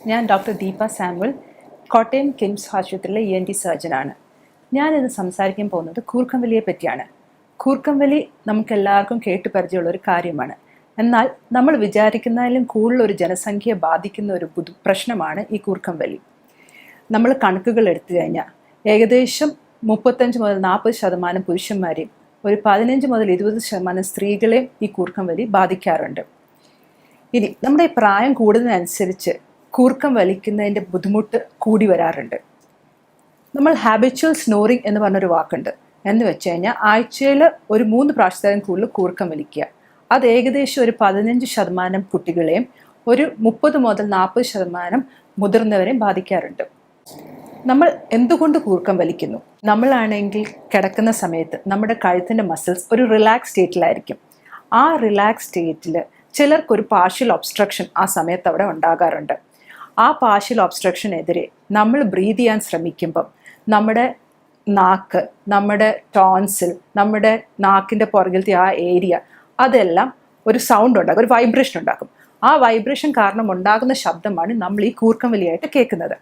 ഞാൻ doctor Deepa Samuel, Kottayam KIMS ആശുപത്രിയിലെ ENT സർജനാണ്. ഞാനിന്ന് സംസാരിക്കാൻ പോകുന്നത് കൂർക്കംവലിയെ പറ്റിയാണ്. കൂർക്കംവലി നമുക്കെല്ലാവർക്കും കേട്ട് പരിചയമുള്ളൊരു കാര്യമാണ്. എന്നാൽ നമ്മൾ വിചാരിക്കുന്നതിലും കൂടുതലൊരു ജനസംഖ്യയെ ബാധിക്കുന്ന ഒരു പ്രശ്നമാണ് ഈ കൂർക്കംവലി. നമ്മൾ കണക്കുകൾ എടുത്തു കഴിഞ്ഞാൽ ഏകദേശം 35 മുതൽ 40% പുരുഷന്മാരെയും ഒരു 15 മുതൽ 20% സ്ത്രീകളെയും ഈ കൂർക്കംവലി ബാധിക്കാറുണ്ട്. ഇനി നമ്മുടെ പ്രായം കൂടുന്നതിനനുസരിച്ച് കൂർക്കം വലിക്കുന്നതിൻ്റെ ബുദ്ധിമുട്ട് കൂടി വരാറുണ്ട്. നമ്മൾ ഹാബിച്വൽ സ്നോറിങ് എന്ന് പറഞ്ഞൊരു വാക്കുണ്ട്. എന്ന് വെച്ച് കഴിഞ്ഞാൽ ആഴ്ചയിൽ ഒരു 3 പ്രാവശ്യത്തേക്കും കൂടുതൽ കൂർക്കം വലിക്കുക. അത് ഏകദേശം ഒരു 15% കുട്ടികളെയും ഒരു 30 മുതൽ 40% മുതിർന്നവരെയും ബാധിക്കാറുണ്ട്. നമ്മൾ എന്തുകൊണ്ട് കൂർക്കം വലിക്കുന്നു? നമ്മളാണെങ്കിൽ കിടക്കുന്ന സമയത്ത് നമ്മുടെ കഴുത്തിൻ്റെ മസിൽസ് ഒരു റിലാക്സ് സ്റ്റേറ്റിലായിരിക്കും. ആ റിലാക്സ് സ്റ്റേറ്റിൽ ചിലർക്കൊരു പാർഷ്യൽ ഒബ്സ്ട്രക്ഷൻ ആ സമയത്ത് അവിടെ ഉണ്ടാകാറുണ്ട്. ആ പാർഷ്യൽ ഒബ്സ്ട്രക്ഷനെതിരെ നമ്മൾ ബ്രീത് ചെയ്യാൻ ശ്രമിക്കുമ്പം നമ്മുടെ നാക്ക്, നമ്മുടെ ടോൺസിൽ, നമ്മുടെ നാക്കിൻ്റെ പുറകിലത്തെ ആ ഏരിയ അതെല്ലാം ഒരു സൗണ്ട് ഉണ്ടാക്കും, ഒരു വൈബ്രേഷൻ ഉണ്ടാക്കും. ആ വൈബ്രേഷൻ കാരണം ഉണ്ടാകുന്ന ശബ്ദമാണ് നമ്മൾ ഈ കൂർക്കം വലിയായിട്ട് കേൾക്കുന്നത്.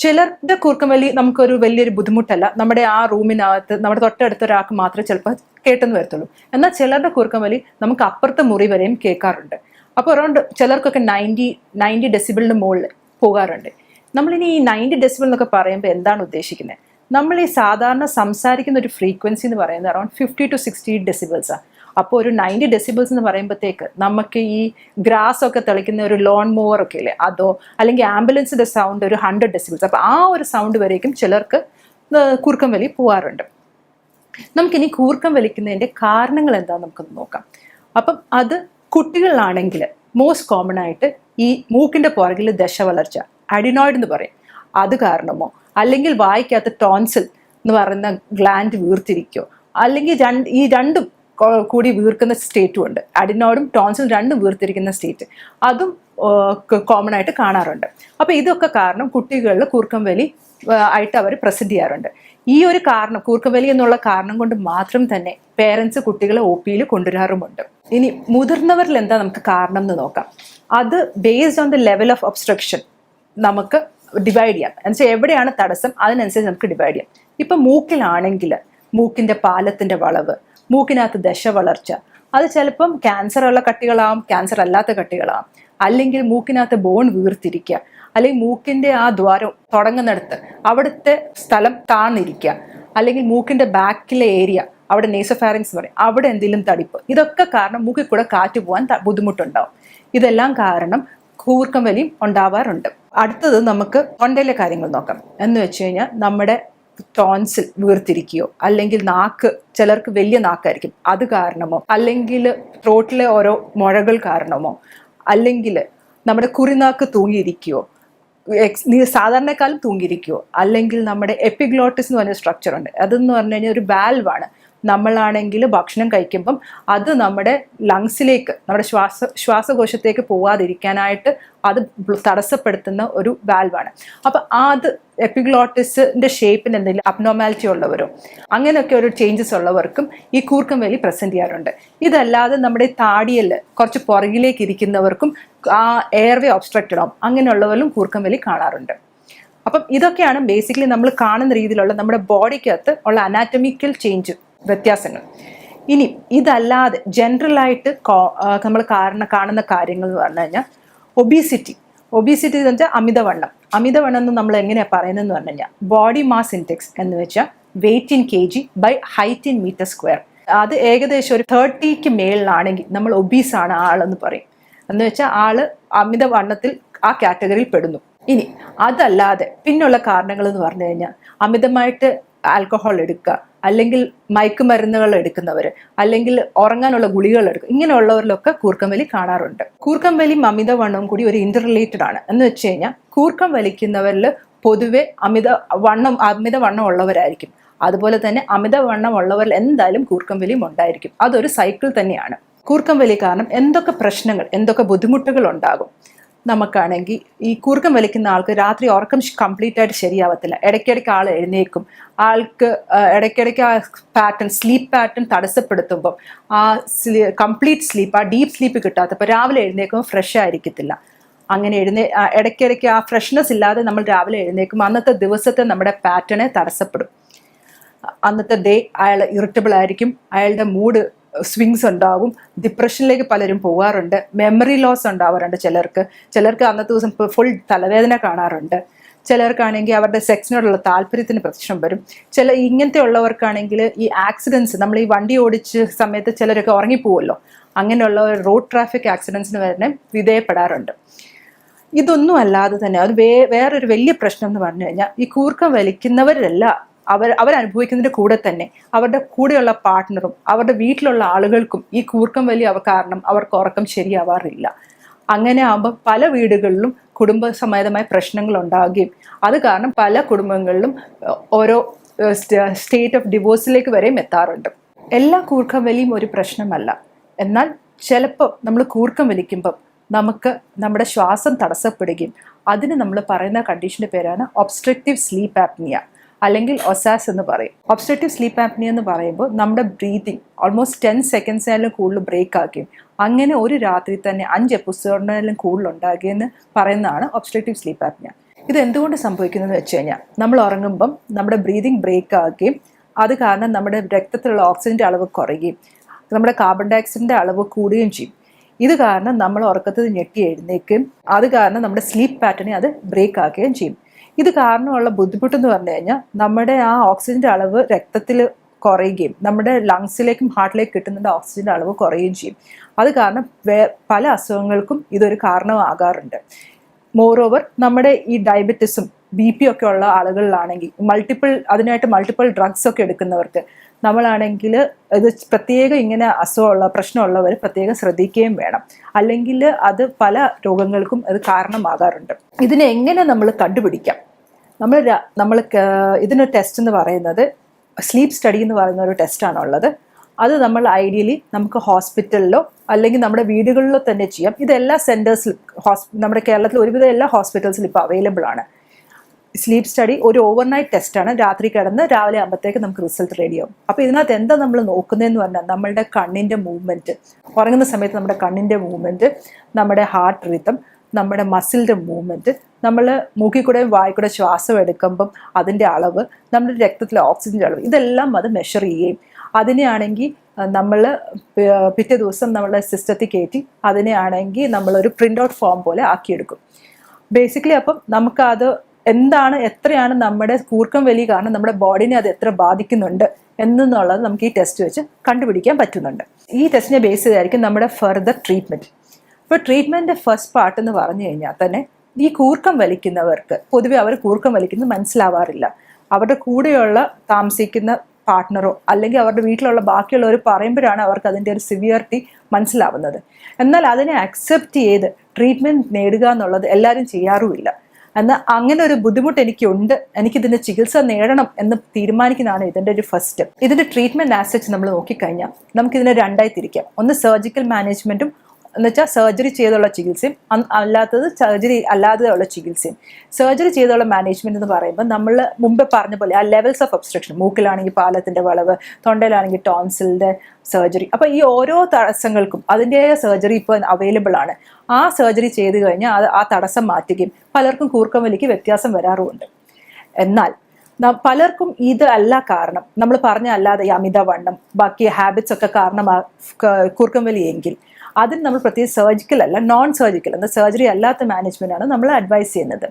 ചിലരുടെ കൂർക്കം വലി നമുക്കൊരു വലിയൊരു ബുദ്ധിമുട്ടല്ല, നമ്മുടെ ആ റൂമിനകത്ത് നമ്മുടെ തൊട്ടടുത്ത ഒരാൾക്ക് മാത്രമേ ചിലപ്പോൾ കേട്ടെന്ന് വരത്തുള്ളൂ. എന്നാൽ ചിലരുടെ കൂർക്കം വലി നമുക്ക് അപ്പുറത്തെ മുറി വരെയും കേൾക്കാറുണ്ട്. അപ്പോൾ അറൗണ്ട് ചിലർക്കൊക്കെ 90 ഡെസിബിളിന് മുകളിൽ പോകാറുണ്ട്. നമ്മളിനി ഈ 90 ഡെസിബിൾ എന്നൊക്കെ പറയുമ്പോൾ എന്താണ് ഉദ്ദേശിക്കുന്നത്? നമ്മൾ ഈ സാധാരണ സംസാരിക്കുന്ന ഒരു ഫ്രീക്വൻസി എന്ന് പറയുന്നത് അറൗണ്ട് 50 to 60 ഡെസിബിൾസാണ്. അപ്പോൾ ഒരു 90 ഡെസിബിൾസ് എന്ന് പറയുമ്പോഴത്തേക്ക് നമുക്ക് ഈ ഗ്രാസ് ഒക്കെ തെളിക്കുന്ന ഒരു ലോൺ മൂവർ ഒക്കെ ഇല്ലേ, അതോ അല്ലെങ്കിൽ ആംബുലൻസിൻ്റെ സൗണ്ട് ഒരു 100 ഡെസിബിൾസ്. അപ്പോൾ ആ ഒരു സൗണ്ട് വരേക്കും ചിലർക്ക് കൂർക്കം വലി പോകാറുണ്ട്. നമുക്കിനി കൂർക്കം വലിക്കുന്നതിൻ്റെ കാരണങ്ങൾ എന്താണെന്ന് നമുക്കൊന്ന് നോക്കാം. അപ്പം അത് കുട്ടികളിലാണെങ്കിൽ മോസ്റ്റ് കോമൺ ആയിട്ട് ഈ മൂക്കിൻ്റെ പുറകിൽ ദശ വളർച്ച, അഡിനോയിഡ് എന്ന് പറയും, അത് കാരണമോ അല്ലെങ്കിൽ വായിക്കകത്ത് ടോൺസിൽ എന്ന് പറയുന്ന ഗ്ലാൻഡ് വീർത്തിരിക്കുകയോ അല്ലെങ്കിൽ ഈ രണ്ടും കൂടി വീർക്കുന്ന സ്റ്റേറ്റും ഉണ്ട്. അഡിനോയിഡും ടോൺസിൽ രണ്ടും വീർത്തിരിക്കുന്ന സ്റ്റേറ്റ് അതും കോമൺ ആയിട്ട് കാണാറുണ്ട്. അപ്പോൾ ഇതൊക്കെ കാരണം കുട്ടികളിൽ കൂർക്കം വലി ആയിട്ട് അവർ പ്രസൻറ്റ് ചെയ്യാറുണ്ട്. ഈ ഒരു കാരണം, കൂർക്കം വലി എന്നുള്ള കാരണം കൊണ്ട് മാത്രം തന്നെ പേരൻസ് കുട്ടികളെ OPയിൽ കൊണ്ടുവരാറുമുണ്ട്. ഇനി മുതിർന്നവരിൽ എന്താ നമുക്ക് കാരണം എന്ന് നോക്കാം. അത് based on the level of obstruction നമുക്ക് ഡിവൈഡ് ചെയ്യാം. എന്നുവെച്ചാൽ എവിടെയാണ് തടസ്സം അതിനനുസരിച്ച് നമുക്ക് ഡിവൈഡ് ചെയ്യാം. ഇപ്പം മൂക്കിലാണെങ്കിൽ മൂക്കിൻ്റെ പാലത്തിൻ്റെ വളവ്, മൂക്കിനകത്ത് ദശ വളർച്ച, അത് ചിലപ്പം ക്യാൻസർ ഉള്ള കട്ടികളാവും, ക്യാൻസർ അല്ലാത്ത കട്ടികളാവും. അല്ലെങ്കിൽ മൂക്കിനകത്ത് ബോൺ വീർത്തിരിക്കുക, അല്ലെങ്കിൽ മൂക്കിൻ്റെ ആ ദ്വാരം തുടങ്ങുന്നിടത്ത് അവിടുത്തെ സ്ഥലം താന്നിരിക്കുക, അല്ലെങ്കിൽ മൂക്കിൻ്റെ ബാക്കിലെ ഏരിയ അവിടെ നേസോഫാരിങ്സ് പറയും, അവിടെ എന്തെങ്കിലും തടിപ്പ്. ഇതൊക്കെ കാരണം മൂക്കിൽ കൂടെ കാറ്റ് പോകാൻ ബുദ്ധിമുട്ടുണ്ടാവും. ഇതെല്ലാം കാരണം കൂർക്കം വലിയും ഉണ്ടാവാറുണ്ട്. അടുത്തത് നമുക്ക് തൊണ്ടയിലെ കാര്യങ്ങൾ നോക്കാം. എന്ന് വെച്ച് കഴിഞ്ഞാൽ നമ്മുടെ ടോൺസിൽ വീർത്തിരിക്കുകയോ അല്ലെങ്കിൽ നാക്ക്, ചിലർക്ക് വലിയ നാക്കായിരിക്കും, അത് കാരണമോ, അല്ലെങ്കിൽ ത്രോട്ടിലെ ഓരോ മുഴകൾ കാരണമോ, അല്ലെങ്കിൽ നമ്മുടെ കുറിനാക്ക് തൂങ്ങിയിരിക്കുകയോ, സാധാരണക്കാലം തൂങ്ങിയിരിക്കുകയോ, അല്ലെങ്കിൽ നമ്മുടെ എപ്പിഗ്ലോട്ടിസ് എന്ന് പറഞ്ഞ സ്ട്രക്ചർ ഉണ്ട്. അതെന്ന് പറഞ്ഞു കഴിഞ്ഞാൽ ഒരു വാൽവാണ്. നമ്മളാണെങ്കിൽ ഭക്ഷണം കഴിക്കുമ്പം അത് നമ്മുടെ ലങ്സിലേക്ക്, നമ്മുടെ ശ്വാസകോശത്തേക്ക് പോവാതിരിക്കാനായിട്ട് അത് തടസ്സപ്പെടുത്തുന്ന ഒരു വാൽവാണ്. അപ്പം അത് എപ്പിഗ്ലോട്ടിസിൻ്റെ ഷേപ്പിന് എന്തെങ്കിലും അബ്നോർമാലിറ്റി ഉള്ളവരോ അങ്ങനെയൊക്കെ ഒരു ചേഞ്ചസ് ഉള്ളവർക്കും ഈ കൂർക്കം വലി പ്രസൻറ്റ് ചെയ്യാറുണ്ട്. ഇതല്ലാതെ നമ്മുടെ താടിയിൽ കുറച്ച് പുറകിലേക്ക് ഇരിക്കുന്നവർക്കും ആ എയർവേ ഒബ്സ്ട്രക്റ്റഡ് ആവും, അങ്ങനെയുള്ളവരും കൂർക്കം വലി കാണാറുണ്ട്. അപ്പം ഇതൊക്കെയാണ് ബേസിക്കലി നമ്മൾ കാണുന്ന രീതിയിലുള്ള നമ്മുടെ ബോഡിക്കകത്ത് ഉള്ള അനാറ്റമിക്കൽ ചേഞ്ച്, വ്യത്യാസങ്ങൾ. ഇനി ഇതല്ലാതെ ജനറലായിട്ട് നമ്മൾ കാണുന്ന കാര്യങ്ങൾ എന്ന് പറഞ്ഞു കഴിഞ്ഞാൽ ഒബീസിറ്റി എന്ന് വെച്ചാൽ അമിതവണ്ണം എന്ന് നമ്മൾ എങ്ങനെയാണ് പറയുന്നതെന്ന് പറഞ്ഞു കഴിഞ്ഞാൽ ബോഡി മാസ് ഇൻഡെക്സ് എന്ന് വെച്ചാൽ weight in kg by height in metre square. അത് ഏകദേശം ഒരു 30ക്ക് മേളിലാണെങ്കിൽ നമ്മൾ ഒബീസ് ആണ് ആളെന്ന് പറയും. എന്ന് വെച്ചാൽ ആള് അമിതവണ്ണത്തിൽ ആ കാറ്റഗറിയിൽ പെടുന്നു. ഇനി അതല്ലാതെ പിന്നുള്ള കാരണങ്ങൾ എന്ന് പറഞ്ഞു കഴിഞ്ഞാൽ അമിതമായിട്ട് ആൽക്കഹോൾ എടുക്കുക, അല്ലെങ്കിൽ മയക്കുമരുന്നുകൾ എടുക്കുന്നവർ, അല്ലെങ്കിൽ ഉറങ്ങാനുള്ള ഗുളികൾ എടുക്കുക, ഇങ്ങനെയുള്ളവരിലൊക്കെ കൂർക്കം വലി കാണാറുണ്ട്. കൂർക്കം വലിയും അമിതവണ്ണവും കൂടി ഒരു ഇന്റർറിലേറ്റഡ് ആണ്. എന്ന് വെച്ച് കഴിഞ്ഞാൽ കൂർക്കം വലിക്കുന്നവരിൽ പൊതുവെ അമിതവണ്ണം ഉള്ളവരായിരിക്കും. അതുപോലെ തന്നെ അമിതവണ്ണം ഉള്ളവരിൽ എന്തായാലും കൂർക്കം വലിയും ഉണ്ടായിരിക്കും. അതൊരു സൈക്കിൾ തന്നെയാണ്. കൂർക്കം വലി കാരണം എന്തൊക്കെ പ്രശ്നങ്ങൾ, എന്തൊക്കെ ബുദ്ധിമുട്ടുകൾ ഉണ്ടാകും. നമുക്കാണെങ്കിൽ ഈ കൂർക്കം വലിക്കുന്ന ആൾക്ക് രാത്രി ഉറക്കം കംപ്ലീറ്റ് ആയിട്ട് ശരിയാവത്തില്ല. ഇടയ്ക്കിടയ്ക്ക് ആൾ എഴുന്നേക്കും. ആൾക്ക് ഇടയ്ക്കിടയ്ക്ക് ആ സ്ലീപ്പ് പാറ്റേൺ തടസ്സപ്പെടുത്തുമ്പോൾ ആ കംപ്ലീറ്റ് സ്ലീപ്പ്, ആ ഡീപ്പ് സ്ലീപ്പ് കിട്ടാത്തപ്പോൾ രാവിലെ എഴുന്നേക്കുമ്പോൾ ഫ്രഷ് ആയിരിക്കത്തില്ല. അങ്ങനെ ഇടയ്ക്കിടയ്ക്ക് ആ ഫ്രഷ്നെസ് ഇല്ലാതെ നമ്മൾ രാവിലെ എഴുന്നേക്കും, അന്നത്തെ ദിവസത്തെ നമ്മുടെ പാറ്റേണെ തടസ്സപ്പെടും. അന്നത്തെ ഡേ അയാൾ ഇറിറ്റബിൾ ആയിരിക്കും, അയാളുടെ മൂഡ് സ്വിങ്സ് ഉണ്ടാവും, ഡിപ്രഷനിലേക്ക് പലരും പോകാറുണ്ട്, മെമ്മറി ലോസ് ഉണ്ടാവാറുണ്ട്. ചിലർക്ക് അന്നത്തെ ദിവസം ഫുൾ തലവേദന കാണാറുണ്ട്. ചിലർക്കാണെങ്കിൽ അവരുടെ സെക്സിനോടുള്ള താല്പര്യത്തിന് പ്രശ്നം വരും. ഇങ്ങനത്തെ ഉള്ളവർക്കാണെങ്കിൽ ഈ ആക്സിഡൻസ്, നമ്മൾ ഈ വണ്ടി ഓടിച്ച് സമയത്ത് ചിലരൊക്കെ ഉറങ്ങിപ്പോവുമല്ലോ, അങ്ങനെയുള്ള റോഡ് ട്രാഫിക് ആക്സിഡൻസിന് വരെ വിധേയപ്പെടാറുണ്ട്. ഇതൊന്നും അല്ലാതെ തന്നെ അത് വേറൊരു വലിയ പ്രശ്നം എന്ന് പറഞ്ഞു കഴിഞ്ഞാൽ, ഈ കൂർക്കം വലിക്കുന്നവരല്ല അവരനുഭവിക്കുന്നതിൻ്റെ കൂടെ തന്നെ അവരുടെ കൂടെയുള്ള പാർട്ട്ണറും അവരുടെ വീട്ടിലുള്ള ആളുകൾക്കും ഈ കൂർക്കം വലി കാരണം അവർക്ക് ഉറക്കം ശരിയാവാറില്ല. അങ്ങനെ ആകുമ്പോൾ പല വീടുകളിലും കുടുംബസമേതമായ പ്രശ്നങ്ങൾ ഉണ്ടാവുകയും അത് കാരണം പല കുടുംബങ്ങളിലും ഓരോ സ്റ്റേറ്റ് ഓഫ് ഡിവോഴ്സിലേക്ക് വരെയും എത്താറുണ്ട്. എല്ലാ കൂർക്കം വലിയും ഒരു പ്രശ്നമല്ല. എന്നാൽ ചിലപ്പോൾ നമ്മൾ കൂർക്കം വലിക്കുമ്പം നമുക്ക് നമ്മുടെ ശ്വാസം തടസ്സപ്പെടുകയും അതിന് നമ്മൾ പറയുന്ന കണ്ടീഷൻ്റെ പേരാണ് ഒബ്സ്ട്രക്റ്റീവ് സ്ലീപ്പ് ആപ്നിയ, അല്ലെങ്കിൽ ഒസാസ് എന്ന് പറയും. ഒബ്സ്ട്രക്റ്റീവ് സ്ലീപ്പ് ആപ്നിയ എന്ന് പറയുമ്പോൾ നമ്മുടെ ബ്രീതിങ് ഓൾമോസ്റ്റ് 10 സെക്കൻഡ്സിനാലും കൂടുതൽ ബ്രേക്ക് ആക്കുകയും അങ്ങനെ ഒരു രാത്രി തന്നെ 5 എപ്പിസോഡിനാലും കൂടുതൽ ഉണ്ടാകുകയെന്ന് പറയുന്നതാണ് ഒബ്സ്ട്രക്റ്റീവ് സ്ലീപ്പ് ആപ്നിയ. ഇത് എന്തുകൊണ്ട് സംഭവിക്കുന്നതെന്ന് വെച്ച് കഴിഞ്ഞാൽ, നമ്മൾ ഉറങ്ങുമ്പം നമ്മുടെ ബ്രീതിങ് ബ്രേക്ക് ആകുകയും അത് കാരണം നമ്മുടെ രക്തത്തിലുള്ള ഓക്സിജൻ്റെ അളവ് കുറയുകയും നമ്മുടെ കാർബൺ ഡൈ ഓക്സൈഡിൻ്റെ അളവ് കൂടുകയും ചെയ്യും. ഇത് കാരണം നമ്മൾ ഉറക്കത്തിൽ ഞെട്ടി എഴുന്നേക്കുകയും അത് കാരണം നമ്മുടെ സ്ലീപ്പ് പാറ്റേണെ അത് ബ്രേക്ക് ആക്കുകയും ചെയ്യും. ഇത് കാരണമുള്ള ബുദ്ധിമുട്ടെന്ന് പറഞ്ഞു കഴിഞ്ഞാൽ, നമ്മുടെ ആ ഓക്സിജൻ്റെ അളവ് രക്തത്തിൽ കുറയുകയും നമ്മുടെ ലങ്സിലേക്കും ഹാർട്ടിലേക്കും കിട്ടുന്ന ഓക്സിജൻ്റെ അളവ് കുറയുകയും ചെയ്യും. അത് കാരണം പല അസുഖങ്ങൾക്കും ഇതൊരു കാരണമാകാറുണ്ട്. മോറോവർ നമ്മുടെ ഈ ഡയബറ്റിസും BP ഒക്കെ ഉള്ള ആളുകളിലാണെങ്കിൽ അതിനായിട്ട് മൾട്ടിപ്പിൾ ഡ്രഗ്സ് ഒക്കെ എടുക്കുന്നവർക്ക് നമ്മളാണെങ്കിൽ ഇത് പ്രത്യേകം ഇങ്ങനെ അസുഖമുള്ള പ്രശ്നമുള്ളവർ പ്രത്യേകം ശ്രദ്ധിക്കുകയും വേണം. അല്ലെങ്കിൽ അത് പല രോഗങ്ങൾക്കും അത് കാരണമാകാറുണ്ട്. ഇതിനെ എങ്ങനെ നമ്മൾ കണ്ടുപിടിക്കാം? നമ്മൾ ഇതിന് ടെസ്റ്റ് എന്ന് പറയുന്നത് സ്ലീപ്പ് സ്റ്റഡി എന്ന് പറയുന്ന ഒരു ടെസ്റ്റാണുള്ളത്. അത് നമ്മൾ ഐഡിയലി നമുക്ക് ഹോസ്പിറ്റലിലോ അല്ലെങ്കിൽ നമ്മുടെ വീടുകളിലോ തന്നെ ചെയ്യാം. ഇതെല്ലാ സെൻറ്റേഴ്സിലും നമ്മുടെ കേരളത്തിൽ ഒരുവിധം എല്ലാ ഹോസ്പിറ്റൽസിലും ഇപ്പോൾ അവൈലബിൾ ആണ്. സ്ലീപ്പ് സ്റ്റഡി ഒരു ഓവർനൈറ്റ് ടെസ്റ്റാണ്. രാത്രി കിടന്ന് രാവിലെ ആകുമ്പോഴത്തേക്ക് നമുക്ക് റിസൾട്ട് റെഡിയാവും. അപ്പോൾ ഇതിനകത്ത് എന്താ നമ്മൾ നോക്കുന്നതെന്ന് പറഞ്ഞാൽ, നമ്മളുടെ കണ്ണിൻ്റെ മൂവ്മെൻറ്റ്, ഉറങ്ങുന്ന സമയത്ത് നമ്മുടെ കണ്ണിൻ്റെ മൂവ്മെൻറ്റ്, നമ്മുടെ ഹാർട്ട് റിതം, നമ്മുടെ മസിലിൻ്റെ മൂവ്മെൻറ്റ്, നമ്മൾ മൂക്കിൽ കൂടെ വായിൽ കൂടെ ശ്വാസം എടുക്കുമ്പം അതിൻ്റെ അളവ്, നമ്മുടെ രക്തത്തിലെ ഓക്സിജൻ്റെ അളവ്, ഇതെല്ലാം അത് മെഷർ ചെയ്യുകയും അതിനെയാണെങ്കിൽ നമ്മൾ പിറ്റേ ദിവസം നമ്മളെ സിസ്റ്റത്തിൽ കയറ്റി അതിനെയാണെങ്കിൽ നമ്മളൊരു പ്രിൻ്റ് ഔട്ട് ഫോം പോലെ ആക്കിയെടുക്കും. ബേസിക്കലി അപ്പം നമുക്കത് എത്രയാണ് നമ്മുടെ കൂർക്കം വലി കാരണം നമ്മുടെ ബോഡിനെ അത് എത്ര ബാധിക്കുന്നുണ്ട് എന്നുള്ളത് നമുക്ക് ഈ ടെസ്റ്റ് വെച്ച് കണ്ടുപിടിക്കാൻ പറ്റുന്നുണ്ട്. ഈ ടെസ്റ്റിനെ ബേസ് ചെയ്തായിരിക്കും നമ്മുടെ ഫർദർ ട്രീറ്റ്മെൻറ്റ്. ഇപ്പോൾ ട്രീറ്റ്മെൻറ്റിൻ്റെ ഫസ്റ്റ് പാർട്ട് എന്ന് പറഞ്ഞു കഴിഞ്ഞാൽ തന്നെ, ഈ കൂർക്കം വലിക്കുന്നവർക്ക് പൊതുവെ അവർ കൂർക്കം വലിക്കുന്നത് മനസ്സിലാവാറില്ല. അവരുടെ കൂടെയുള്ള താമസിക്കുന്ന പാർട്ട്ണറോ അല്ലെങ്കിൽ അവരുടെ വീട്ടിലുള്ള ബാക്കിയുള്ളവർ പറയുമ്പോഴാണ് അവർക്ക് അതിൻ്റെ ഒരു സിവിയറിറ്റി മനസ്സിലാവുന്നത്. എന്നാൽ അതിനെ അക്സെപ്റ്റ് ചെയ്ത് ട്രീറ്റ്മെൻറ്റ് നേടുക എന്നുള്ളത് എല്ലാവരും ചെയ്യാറുമില്ല. എന്നാൽ അങ്ങനെ ഒരു ബുദ്ധിമുട്ട് എനിക്കിതിൻ്റെ ചികിത്സ നേടണം എന്ന് തീരുമാനിക്കുന്നതാണ് ഇതിൻ്റെ ഒരു ഫസ്റ്റ് സ്റ്റെപ്പ്. ഇതിൻ്റെ ട്രീറ്റ്മെൻറ്റ് ആസ്പെക്ട്സ് നമ്മൾ നോക്കിക്കഴിഞ്ഞാൽ നമുക്കിതിനെ രണ്ടായി തിരിക്കാം. ഒന്ന് സർജിക്കൽ മാനേജ്മെൻറ്റും എന്ന് വെച്ചാൽ സർജറി ചെയ്തുള്ള ചികിത്സയും, അല്ലാത്തത് സർജറി അല്ലാതെ ഉള്ള ചികിത്സയും. സർജറി ചെയ്തുള്ള മാനേജ്മെൻറ്റ് എന്ന് പറയുമ്പോൾ നമ്മൾ മുമ്പ് പറഞ്ഞ പോലെ ആ ലെവൽസ് ഓഫ് ഒബ്സ്ട്രക്ഷൻ, മൂക്കിലാണെങ്കിൽ പാലത്തിൻ്റെ വളവ്, തൊണ്ടയിലാണെങ്കിൽ ടോൺസിലിൻ്റെ സർജറി. അപ്പോൾ ഈ ഓരോ തടസ്സങ്ങൾക്കും അതിൻ്റെതായ സർജറി ഇപ്പോൾ അവൈലബിൾ ആണ്. ആ സർജറി ചെയ്ത് കഴിഞ്ഞാൽ ആ തടസ്സം മാറ്റുകയും പലർക്കും കൂർക്കം വലിക്ക് വ്യത്യാസം വരാറുമുണ്ട്. എന്നാൽ പലർക്കും ഇത് അല്ല കാരണം, നമ്മൾ പറഞ്ഞ അല്ലാതെ ഈ അമിതവണ്ണം ബാക്കി ഹാബിറ്റ്സ് ഒക്കെ കാരണം കൂർക്കം വലി എങ്കിൽ അതിന് നമ്മൾ പ്രത്യേകിച്ച് സർജിക്കൽ അല്ല, നോൺ സർജിക്കൽ എന്ന സർജറി അല്ലാത്ത മാനേജ്മെൻറ്റാണ് നമ്മൾ അഡ്വൈസ് ചെയ്യുന്നത്.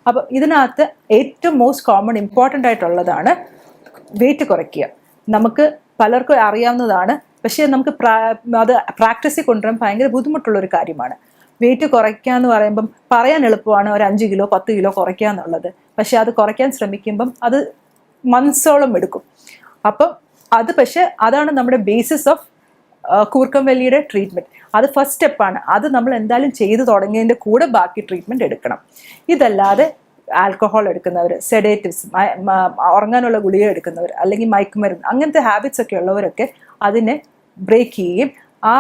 അപ്പോൾ ഇതിനകത്ത് ഏറ്റവും മോസ്റ്റ് കോമൺ ഇമ്പോർട്ടൻ്റ് ആയിട്ടുള്ളതാണ് വെയിറ്റ് കുറയ്ക്കുക. നമുക്ക് പലർക്കും അറിയാവുന്നതാണ്, പക്ഷേ നമുക്ക് അത് പ്രാക്ടീസിൽ കൊണ്ടുവരാൻ ഭയങ്കര ബുദ്ധിമുട്ടുള്ളൊരു കാര്യമാണ്. വെയിറ്റ് കുറയ്ക്കുക എന്ന് പറയുമ്പം പറയാൻ എളുപ്പമാണ്, ഒരു 5 കിലോ 10 കിലോ കുറയ്ക്കുക എന്നുള്ളത്. പക്ഷേ അത് കുറയ്ക്കാൻ ശ്രമിക്കുമ്പം അത് മന്ത്സോളം എടുക്കും. അപ്പം പക്ഷേ അതാണ് നമ്മുടെ ബേസിസ് ഓഫ് കൂർക്കം വലിയുടെ ട്രീറ്റ്മെൻറ്റ്. അത് ഫസ്റ്റ് സ്റ്റെപ്പാണ്. അത് നമ്മൾ എന്തായാലും ചെയ്തു തുടങ്ങിയതിൻ്റെ കൂടെ ബാക്കി ട്രീറ്റ്മെൻറ്റ് എടുക്കണം. ഇതല്ലാതെ ആൽക്കഹോൾ എടുക്കുന്നവർ, സെഡേറ്റീവ്സ്, ഉറങ്ങാനുള്ള ഗുളിക എടുക്കുന്നവർ, അല്ലെങ്കിൽ മയക്കുമരുന്ന്, അങ്ങനത്തെ ഹാബിറ്റ്സ് ഒക്കെ ഉള്ളവരൊക്കെ അതിനെ ബ്രേക്ക് ചെയ്യുകയും ആ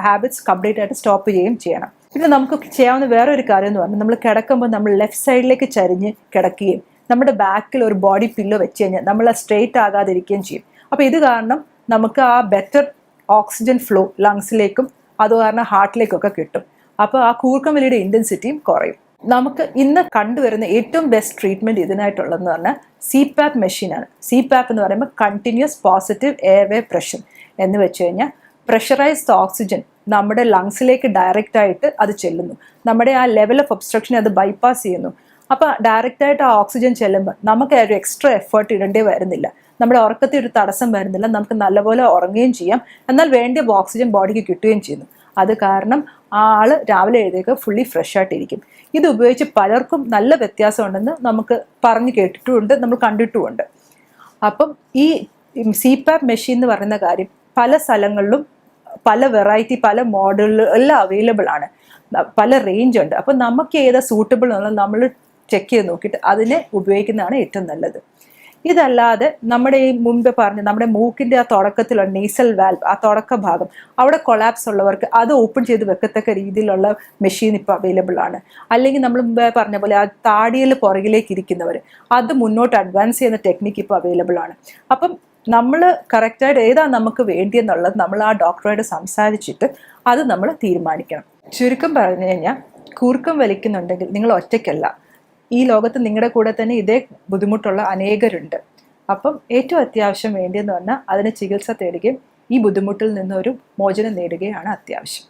ഹാബിറ്റ്സ് കംപ്ലീറ്റ് ആയിട്ട് സ്റ്റോപ്പ് ചെയ്യുകയും ചെയ്യണം. പിന്നെ നമുക്ക് ചെയ്യാവുന്ന വേറൊരു കാര്യം എന്ന് പറഞ്ഞാൽ, നമ്മൾ കിടക്കുമ്പോൾ നമ്മൾ ലെഫ്റ്റ് സൈഡിലേക്ക് ചരിഞ്ഞ് കിടക്കുകയും നമ്മുടെ ബാക്കിൽ ഒരു ബോഡി പില്ലോ വെച്ച് കഴിഞ്ഞാൽ നമ്മൾ സ്ട്രെയിറ്റ് ആകാതിരിക്കുകയും ചെയ്യും. അപ്പോൾ ഇത് കാരണം നമുക്ക് ആ ബെറ്റർ ഓക്സിജൻ ഫ്ലോ ലങ്സിലേക്കും അത് കാരണം ഹാർട്ടിലേക്കൊക്കെ കിട്ടും. അപ്പോൾ ആ കൂർക്കം വലിയുടെ ഇൻറ്റൻസിറ്റിയും കുറയും. നമുക്ക് ഇന്ന് കണ്ടുവരുന്ന ഏറ്റവും ബെസ്റ്റ് ട്രീറ്റ്മെൻറ്റ് ഇതിനായിട്ടുള്ളതെന്ന് പറഞ്ഞാൽ CPAP മെഷീനാണ്. CPAP എന്ന് പറയുമ്പോൾ കണ്ടിന്യൂസ് പോസിറ്റീവ് എയർവേ പ്രഷർ എന്ന് വെച്ച് കഴിഞ്ഞാൽ പ്രഷറൈസ്ഡ് ഓക്സിജൻ നമ്മുടെ ലങ്സിലേക്ക് ഡയറക്റ്റ് ആയിട്ട് അത് ചെല്ലുന്നു. നമ്മുടെ ആ ലെവൽ ഓഫ് ഒബ്സ്ട്രക്ഷനെ അത് ബൈപ്പാസ് ചെയ്യുന്നു. അപ്പോൾ ഡയറക്റ്റായിട്ട് ആ ഓക്സിജൻ ചെല്ലുമ്പോൾ നമുക്ക് ഒരു എക്സ്ട്രാ എഫേർട്ട് ഇടേണ്ടി വരുന്നില്ല. നമ്മുടെ ഉറക്കത്തിൽ ഒരു തടസ്സം വരുന്നില്ല. നമുക്ക് നല്ലപോലെ ഉറങ്ങുകയും ചെയ്യാം. എന്നാൽ വേണ്ടിയ ഓക്സിജൻ ബോഡിക്ക് കിട്ടുകയും ചെയ്യുന്നു. അത് കാരണം ആ ആൾ രാവിലെ എഴുതേക്ക് ഫുള്ളി ഫ്രഷ് ആയിട്ടിരിക്കും. ഇത് ഉപയോഗിച്ച് പലർക്കും നല്ല വ്യത്യാസമുണ്ടെന്ന് നമുക്ക് പറഞ്ഞു കേട്ടിട്ടുമുണ്ട്, നമ്മൾ കണ്ടിട്ടുമുണ്ട്. അപ്പം ഈ CPAP മെഷീൻ എന്ന് പറയുന്ന കാര്യം പല സ്ഥലങ്ങളിലും പല വെറൈറ്റി പല മോഡലുകൾ എല്ലാം അവൈലബിൾ ആണ്. പല റേഞ്ച് ഉണ്ട്. അപ്പം നമുക്ക് ഏതാ സൂട്ടബിൾ എന്നുള്ളത് നമ്മൾ ചെക്ക് ചെയ്ത് നോക്കിയിട്ട് അതിനെ ഉപയോഗിക്കുന്നതാണ് ഏറ്റവും നല്ലത്. ഇതല്ലാതെ നമ്മുടെ ഈ മുൻപ് പറഞ്ഞ നമ്മുടെ മൂക്കിൻ്റെ ആ തുടക്കത്തിലുള്ള നേസൽ വാൽവ്, ആ തുടക്ക ഭാഗം അവിടെ കൊളാപ്സ് ഉള്ളവർക്ക് അത് ഓപ്പൺ ചെയ്ത് വെക്കത്തക്ക രീതിയിലുള്ള മെഷീൻ ഇപ്പോൾ അവൈലബിൾ ആണ്. അല്ലെങ്കിൽ നമ്മൾ മുമ്പേ പറഞ്ഞ പോലെ ആ താടിയിൽ പുറകിലേക്ക് ഇരിക്കുന്നവർ അത് മുന്നോട്ട് അഡ്വാൻസ് ചെയ്യുന്ന ടെക്നിക്ക് ഇപ്പോൾ അവൈലബിൾ ആണ്. അപ്പം നമ്മൾ കറക്റ്റായിട്ട് ഏതാ നമുക്ക് വേണ്ടിയെന്നുള്ളത് നമ്മൾ ആ ഡോക്ടറോട് സംസാരിച്ചിട്ട് അത് നമ്മൾ തീരുമാനിക്കണം. ചുരുക്കം പറഞ്ഞു കഴിഞ്ഞാൽ കൂർക്കം വലിക്കുന്നുണ്ടെങ്കിൽ നിങ്ങൾ ഒറ്റയ്ക്കല്ല. ഈ ലോകത്ത് നിങ്ങളുടെ കൂടെ തന്നെ ഇതേ ബുദ്ധിമുട്ടുള്ള അനേകരുണ്ട്. അപ്പം ഏറ്റവും അത്യാവശ്യം വേണ്ടിയെന്ന് പറഞ്ഞാൽ അതിന് ചികിത്സ തേടുകയും ഈ ബുദ്ധിമുട്ടിൽ നിന്നൊരു മോചനം നേടുകയാണ് അത്യാവശ്യം.